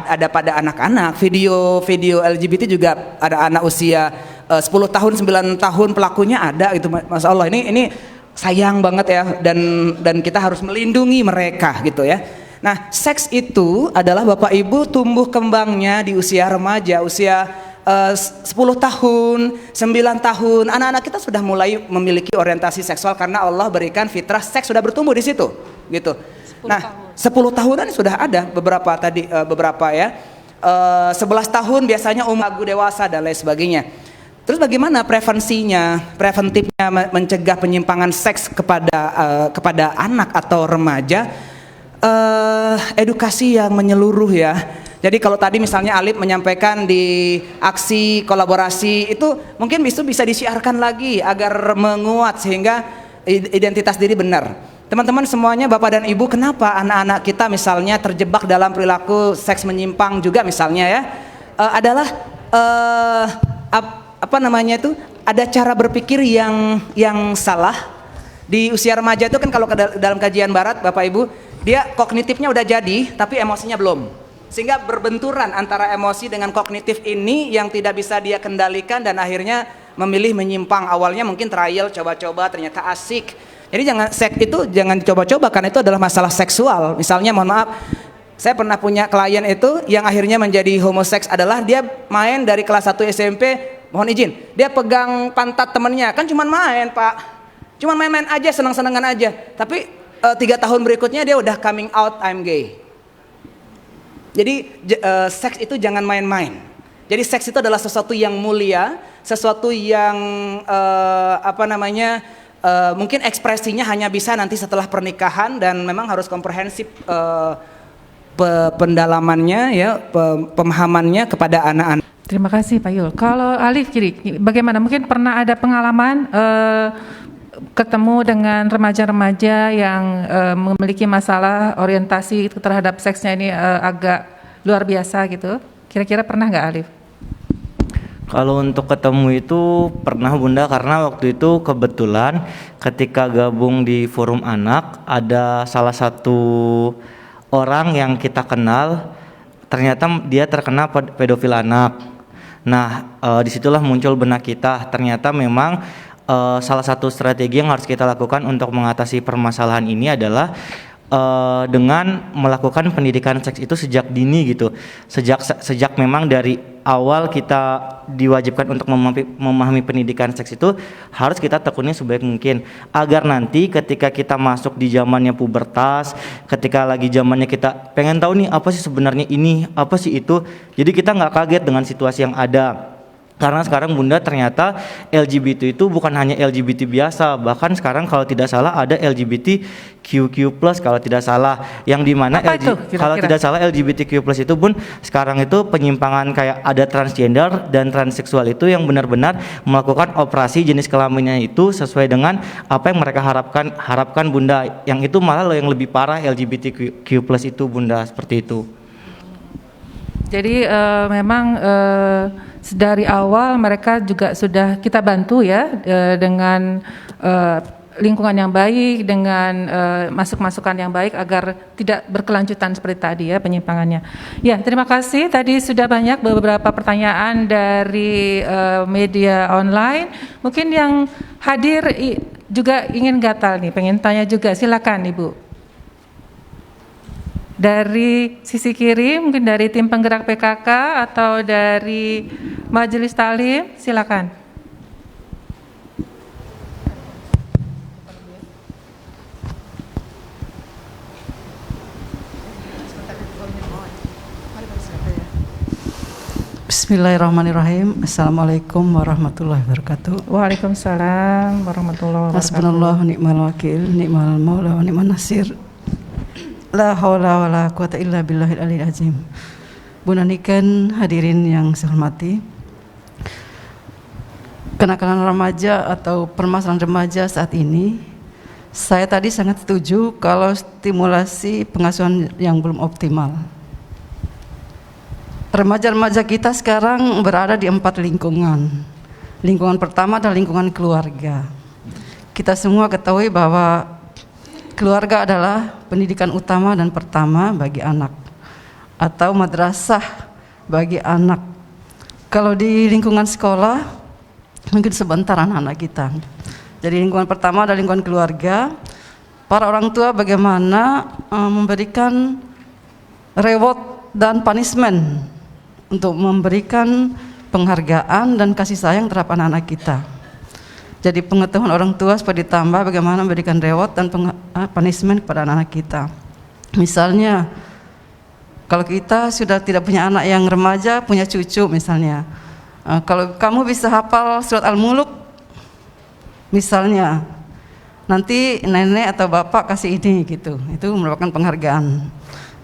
ada pada anak-anak. Video LGBT juga ada anak usia 10 tahun, 9 tahun pelakunya ada gitu. Masya Allah, ini sayang banget ya, dan kita harus melindungi mereka gitu ya. Nah, seks itu adalah Bapak Ibu tumbuh kembangnya di usia remaja, usia 10 tahun, 9 tahun. Anak-anak kita sudah mulai memiliki orientasi seksual karena Allah berikan fitrah seks sudah bertumbuh di situ gitu. Nah, 10 tahunan sudah ada beberapa ya. 11 tahun biasanya lagu dewasa dan lain sebagainya. Terus bagaimana preventifnya mencegah penyimpangan seks kepada anak atau remaja? Edukasi yang menyeluruh ya. Jadi kalau tadi misalnya Alif menyampaikan di aksi kolaborasi itu mungkin bisa disiarkan lagi agar menguat sehingga identitas diri benar. Teman-teman semuanya, Bapak dan Ibu, kenapa anak-anak kita misalnya terjebak dalam perilaku seks menyimpang juga misalnya ya, adalah ada cara berpikir yang salah di usia remaja itu kan. Kalau dalam kajian barat Bapak Ibu, dia kognitifnya udah jadi tapi emosinya belum, sehingga berbenturan antara emosi dengan kognitif ini yang tidak bisa dia kendalikan dan akhirnya memilih menyimpang. Awalnya mungkin trial, coba-coba, ternyata asik. Jadi seks itu jangan coba-coba karena itu adalah masalah seksual. Misalnya mohon maaf, saya pernah punya klien itu yang akhirnya menjadi homoseks adalah dia main dari kelas 1 SMP, mohon izin, dia pegang pantat temennya, kan cuman main Pak, cuman main-main aja, senang-senangan aja. Tapi 3 tahun berikutnya dia udah coming out, I'm gay. Jadi seks itu jangan main-main. Jadi seks itu adalah sesuatu yang mulia, sesuatu yang mungkin ekspresinya hanya bisa nanti setelah pernikahan dan memang harus komprehensif pendalamannya ya, pemahamannya kepada anak-anak. Terima kasih Pak Yul. Kalau Alif kiri, bagaimana? Mungkin pernah ada pengalaman ketemu dengan remaja-remaja yang memiliki masalah orientasi terhadap seksnya ini agak luar biasa gitu. Kira-kira pernah nggak Alif? Kalau untuk ketemu itu pernah Bunda, karena waktu itu kebetulan ketika gabung di forum anak ada salah satu orang yang kita kenal, ternyata dia terkena pedofil anak. Nah, disitulah muncul benak kita, ternyata memang salah satu strategi yang harus kita lakukan untuk mengatasi permasalahan ini adalah dengan melakukan pendidikan seks itu sejak dini gitu. Sejak memang dari awal kita diwajibkan untuk memahami pendidikan seks itu harus kita tekuni sebaik mungkin, agar nanti ketika kita masuk di zamannya pubertas, ketika lagi zamannya kita pengen tahu nih apa sih sebenarnya ini, apa sih itu, jadi kita nggak kaget dengan situasi yang ada. Karena sekarang Bunda ternyata LGBT itu bukan hanya LGBT biasa, bahkan sekarang kalau tidak salah ada LGBTQQ+ kalau tidak salah, yang dimana kalau tidak salah LGBTQ+ itu Bun, sekarang itu penyimpangan kayak ada transgender dan transseksual itu yang benar-benar melakukan operasi jenis kelaminnya itu sesuai dengan apa yang mereka harapkan Bunda, yang itu malah loh yang lebih parah LGBTQ+ itu Bunda, seperti itu. Jadi memang dari awal mereka juga sudah kita bantu ya dengan lingkungan yang baik, dengan masukan yang baik agar tidak berkelanjutan seperti tadi ya penyimpangannya. Ya, terima kasih. Tadi sudah banyak beberapa pertanyaan dari media online. Mungkin yang hadir juga ingin gatal nih, pengen tanya juga. Silakan Ibu. Dari sisi kiri, mungkin dari tim penggerak PKK atau dari Majelis Taklim, silakan. Bismillahirrahmanirrahim. Assalamualaikum warahmatullahi wabarakatuh. Waalaikumsalam warahmatullahi wabarakatuh. Hasbunallah ni'mal wakil, ni'mal maula wa ni'man nasir. La haula wala quwata illa billahil aliyil azim. Bunanikan hadirin yang saya hormati, kenakalan remaja atau permasalahan remaja saat ini, saya tadi sangat setuju kalau stimulasi pengasuhan yang belum optimal. Remaja-remaja kita sekarang berada di 4 lingkungan. Lingkungan pertama adalah lingkungan keluarga. Kita semua ketahui bahwa keluarga adalah pendidikan utama dan pertama bagi anak, atau madrasah bagi anak. Kalau di lingkungan sekolah, mungkin sebentar anak-anak kita. Jadi lingkungan pertama adalah lingkungan keluarga. Para orang tua bagaimana memberikan reward dan punishment untuk memberikan penghargaan dan kasih sayang terhadap anak-anak kita. Jadi pengetahuan orang tua supaya ditambah bagaimana memberikan reward dan punishment kepada anak-anak kita. Misalnya, kalau kita sudah tidak punya anak yang remaja, punya cucu misalnya. Kalau kamu bisa hafal surat Al-Muluk, misalnya, nanti nenek atau bapak kasih ini gitu. Itu merupakan penghargaan.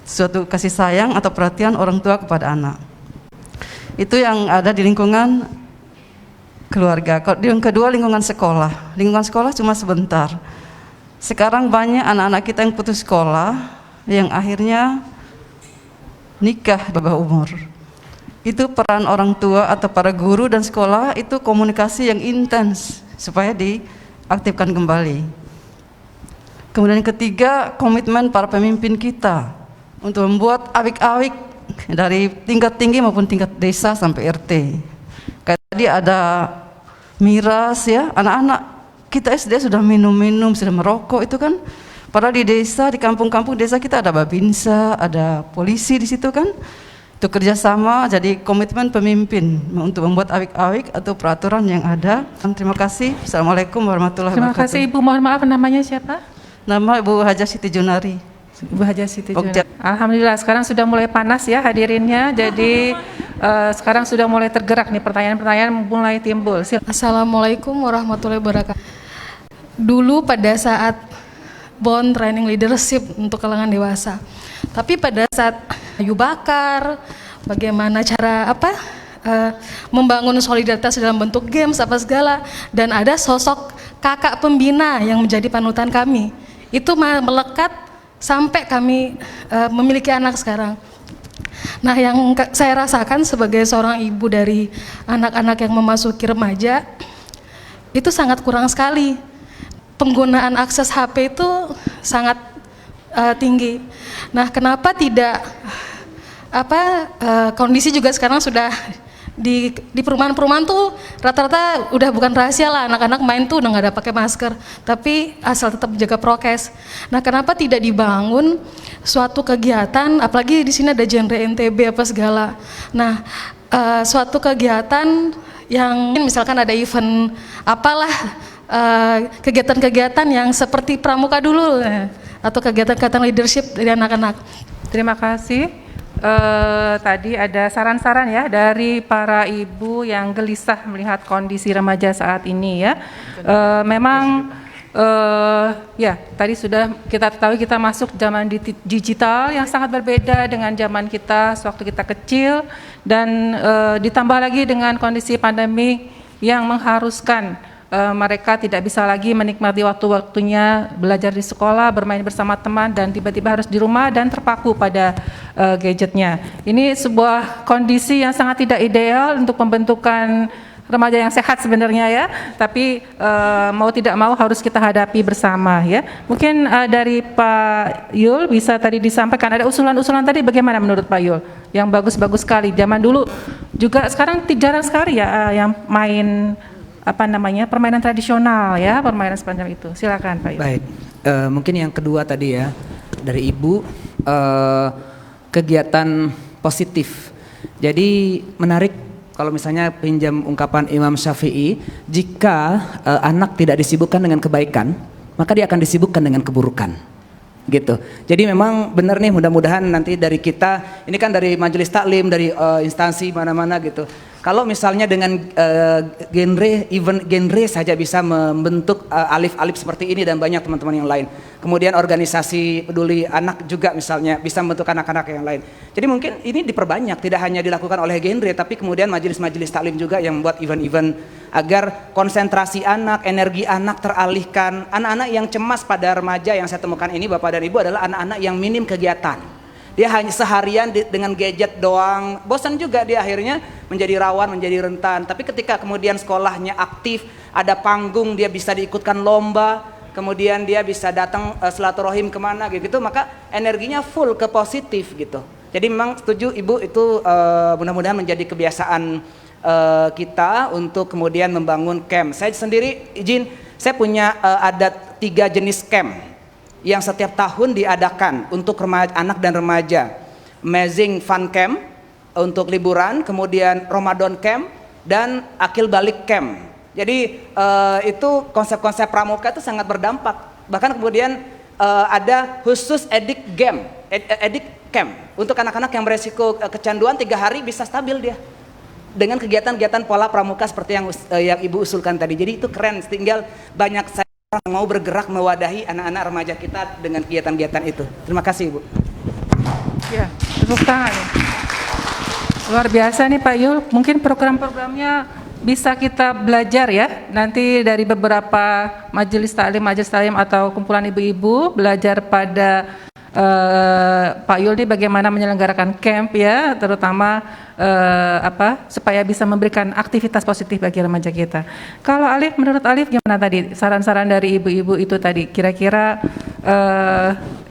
Suatu kasih sayang atau perhatian orang tua kepada anak. Itu yang ada di lingkungan keluarga. Yang kedua lingkungan sekolah. Lingkungan sekolah cuma sebentar. Sekarang banyak anak-anak kita yang putus sekolah, yang akhirnya nikah di bawah umur. Itu peran orang tua atau para guru dan sekolah itu komunikasi yang intens supaya diaktifkan kembali. Kemudian yang ketiga, komitmen para pemimpin kita untuk membuat awik-awik dari tingkat tinggi maupun tingkat desa sampai RT. Kayak tadi ada miras ya, anak-anak kita SD sudah minum-minum, sudah merokok itu kan. Padahal di desa, di kampung-kampung desa kita ada babinsa, ada polisi di situ kan. Itu kerjasama, jadi komitmen pemimpin untuk membuat awik-awik atau peraturan yang ada. Terima kasih. Assalamualaikum warahmatullahi wabarakatuh. Terima kasih Ibu. Mohon maaf, namanya siapa? Nama Ibu Hajah Siti Junari. Ibu Hajah Siti Junari. Alhamdulillah sekarang sudah mulai panas ya hadirinnya. Jadi sekarang sudah mulai tergerak nih, pertanyaan-pertanyaan mulai timbul. Assalamualaikum warahmatullahi wabarakatuh. Dulu pada saat bond training leadership untuk kalangan dewasa, tapi pada saat kayu bakar, bagaimana cara membangun solidaritas dalam bentuk games apa segala, dan ada sosok kakak pembina yang menjadi panutan kami. Itu melekat sampai kami memiliki anak sekarang. Nah, yang saya rasakan sebagai seorang ibu dari anak-anak yang memasuki remaja, itu sangat kurang sekali. Penggunaan akses HP itu sangat tinggi. Nah, kenapa tidak kondisi juga sekarang sudah di perumahan-perumahan tuh rata-rata udah bukan rahasia lah, anak-anak main tuh udah nggak ada pakai masker, tapi asal tetap jaga prokes. Nah, kenapa tidak dibangun suatu kegiatan, apalagi di sini ada genre NTB apa segala. Nah, suatu kegiatan yang misalkan ada event apalah, kegiatan-kegiatan yang seperti pramuka dulu, atau kegiatan-kegiatan leadership dari anak-anak. Terima kasih. Tadi ada saran-saran ya dari para ibu yang gelisah melihat kondisi remaja saat ini ya. Memang ya tadi sudah kita ketahui kita masuk zaman digital yang sangat berbeda dengan zaman kita sewaktu kita kecil, dan ditambah lagi dengan kondisi pandemi yang mengharuskan mereka tidak bisa lagi menikmati waktu-waktunya belajar di sekolah, bermain bersama teman, dan tiba-tiba harus di rumah dan terpaku pada gadgetnya. Ini sebuah kondisi yang sangat tidak ideal untuk pembentukan remaja yang sehat sebenarnya ya, tapi mau tidak mau harus kita hadapi bersama ya. Mungkin dari Pak Yul bisa tadi disampaikan, ada usulan-usulan tadi bagaimana menurut Pak Yul? Yang bagus-bagus sekali, zaman dulu juga sekarang jarang sekali ya yang main permainan tradisional ya, permainan sepanjang itu. Silakan Pak Yul. Baik, mungkin yang kedua tadi ya dari Ibu, kegiatan positif. Jadi menarik kalau misalnya pinjam ungkapan Imam Syafi'i, jika anak tidak disibukkan dengan kebaikan, maka dia akan disibukkan dengan keburukan. Gitu. Jadi memang benar nih, mudah-mudahan nanti dari kita, ini kan dari majelis taklim, dari instansi mana-mana gitu. Kalau misalnya dengan genre saja bisa membentuk alif-alif seperti ini dan banyak teman-teman yang lain. Kemudian organisasi peduli anak juga misalnya bisa membentuk anak-anak yang lain. Jadi mungkin ini diperbanyak, tidak hanya dilakukan oleh genre, tapi kemudian majelis-majelis taklim juga yang membuat event-event agar konsentrasi anak, energi anak teralihkan. Anak-anak yang cemas pada remaja yang saya temukan ini Bapak dan Ibu adalah anak-anak yang minim kegiatan. Dia hanya seharian dengan gadget doang, bosan juga dia, akhirnya menjadi rawan, menjadi rentan. Tapi ketika kemudian sekolahnya aktif, ada panggung, dia bisa diikutkan lomba, kemudian dia bisa datang silaturahim kemana gitu, maka energinya full ke positif gitu. Jadi memang setuju Ibu, itu mudah-mudahan menjadi kebiasaan kita untuk kemudian membangun camp. Saya sendiri izin, saya punya ada 3 jenis camp yang setiap tahun diadakan untuk anak dan remaja. Amazing Fun Camp untuk liburan, kemudian Ramadan Camp, dan Akil Balik Camp. Jadi itu konsep-konsep pramuka itu sangat berdampak. Bahkan kemudian ada khusus edik camp untuk anak-anak yang beresiko kecanduan, 3 hari bisa stabil dia dengan kegiatan-kegiatan pola pramuka seperti yang Ibu usulkan tadi. Jadi itu keren, tinggal banyak orang mau bergerak mewadahi anak-anak remaja kita dengan kegiatan-kegiatan itu. Terima kasih Ibu. Ya, tepuk tangan. Luar biasa nih Pak Yul. Mungkin program-programnya bisa kita belajar ya. Nanti dari beberapa majelis taklim atau kumpulan ibu-ibu belajar pada Pak Yul ini bagaimana menyelenggarakan camp ya, terutama supaya bisa memberikan aktivitas positif bagi remaja kita. Kalau Alif, menurut Alif gimana tadi saran-saran dari ibu-ibu itu tadi, kira-kira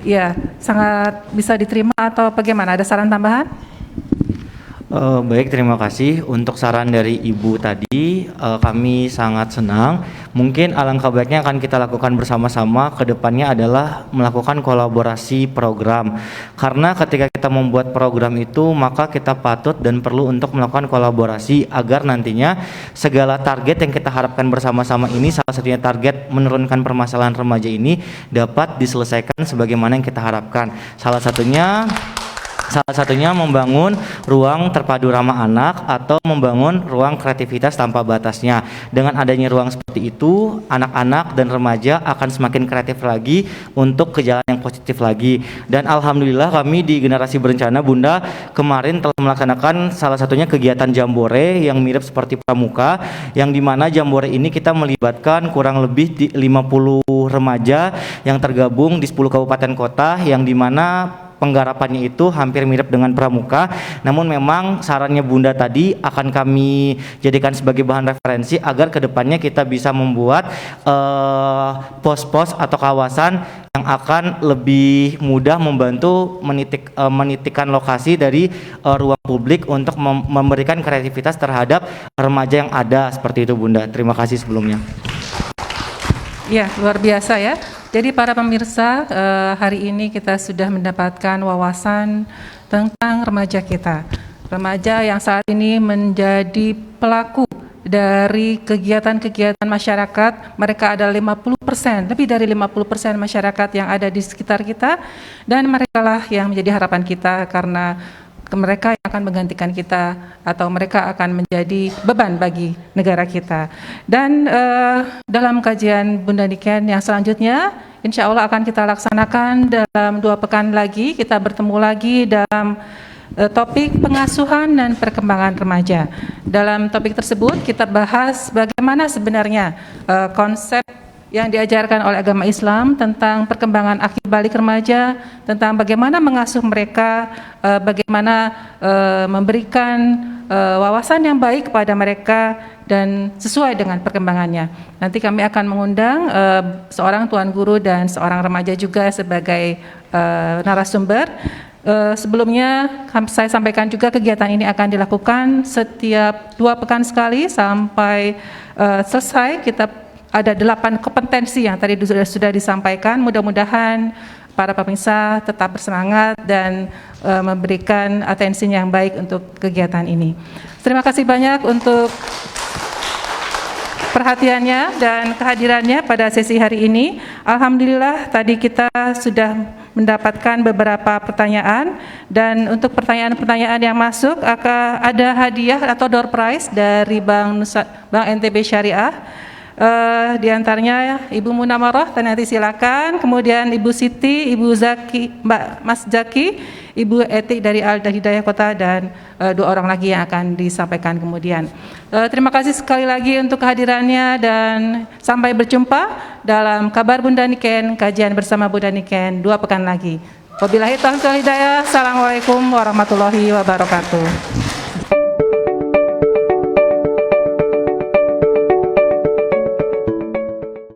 ya sangat bisa diterima atau bagaimana? Ada saran tambahan? Baik, terima kasih untuk saran dari Ibu tadi. Kami sangat senang. Mungkin alangkah baiknya akan kita lakukan bersama-sama ke depannya adalah melakukan kolaborasi program. Karena ketika kita membuat program itu, maka kita patut dan perlu untuk melakukan kolaborasi agar nantinya segala target yang kita harapkan bersama-sama ini, salah satunya target menurunkan permasalahan remaja ini dapat diselesaikan sebagaimana yang kita harapkan. Salah satunya membangun ruang terpadu ramah anak atau membangun ruang kreativitas tanpa batasnya. Dengan adanya ruang seperti itu, anak-anak dan remaja akan semakin kreatif lagi untuk ke jalan yang positif lagi. Dan alhamdulillah kami di Generasi Berencana Bunda kemarin telah melaksanakan salah satunya kegiatan jambore yang mirip seperti pramuka, yang dimana jambore ini kita melibatkan kurang lebih 50 remaja yang tergabung di 10 kabupaten kota, yang dimana penggarapannya itu hampir mirip dengan pramuka, namun memang sarannya Bunda tadi akan kami jadikan sebagai bahan referensi agar kedepannya kita bisa membuat pos-pos atau kawasan yang akan lebih mudah membantu menitikkan lokasi dari ruang publik untuk memberikan kreativitas terhadap remaja yang ada, seperti itu Bunda. Terima kasih sebelumnya. Ya, luar biasa ya. Jadi para pemirsa, hari ini kita sudah mendapatkan wawasan tentang remaja kita. Remaja yang saat ini menjadi pelaku dari kegiatan-kegiatan masyarakat. Mereka ada 50%, lebih dari 50% masyarakat yang ada di sekitar kita, dan mereka lah yang menjadi harapan kita karena mereka yang akan menggantikan kita atau mereka akan menjadi beban bagi negara kita. Dan dalam kajian Bunda Niken yang selanjutnya, insya Allah akan kita laksanakan dalam 2 pekan lagi. Kita bertemu lagi dalam topik pengasuhan dan perkembangan remaja. Dalam topik tersebut kita bahas bagaimana sebenarnya konsep yang diajarkan oleh agama Islam tentang perkembangan akil balik remaja, tentang bagaimana mengasuh mereka, bagaimana memberikan wawasan yang baik kepada mereka dan sesuai dengan perkembangannya. Nanti kami akan mengundang seorang tuan guru dan seorang remaja juga sebagai narasumber. Sebelumnya saya sampaikan juga kegiatan ini akan dilakukan setiap 2 pekan sekali sampai selesai. Kita ada 8 kompetensi yang tadi sudah disampaikan. Mudah-mudahan para pemirsa tetap bersemangat dan memberikan atensi yang baik untuk kegiatan ini. Terima kasih banyak untuk perhatiannya dan kehadirannya pada sesi hari ini. Alhamdulillah tadi kita sudah mendapatkan beberapa pertanyaan, dan untuk pertanyaan-pertanyaan yang masuk akan ada hadiah atau door prize dari Bank NTB Syariah. Di antaranya Ibu Munawarah, nanti silakan. Kemudian Ibu Siti, Ibu Zaki, Mas Zaki, Ibu Etik dari Al Hidayah Kota, dan 2 orang lagi yang akan disampaikan kemudian. Terima kasih sekali lagi untuk kehadirannya dan sampai berjumpa dalam Kabar Bunda Niken, kajian bersama Bunda Niken 2 pekan lagi. Wabillahi taufiq wal hidayah. Assalamualaikum warahmatullahi wabarakatuh.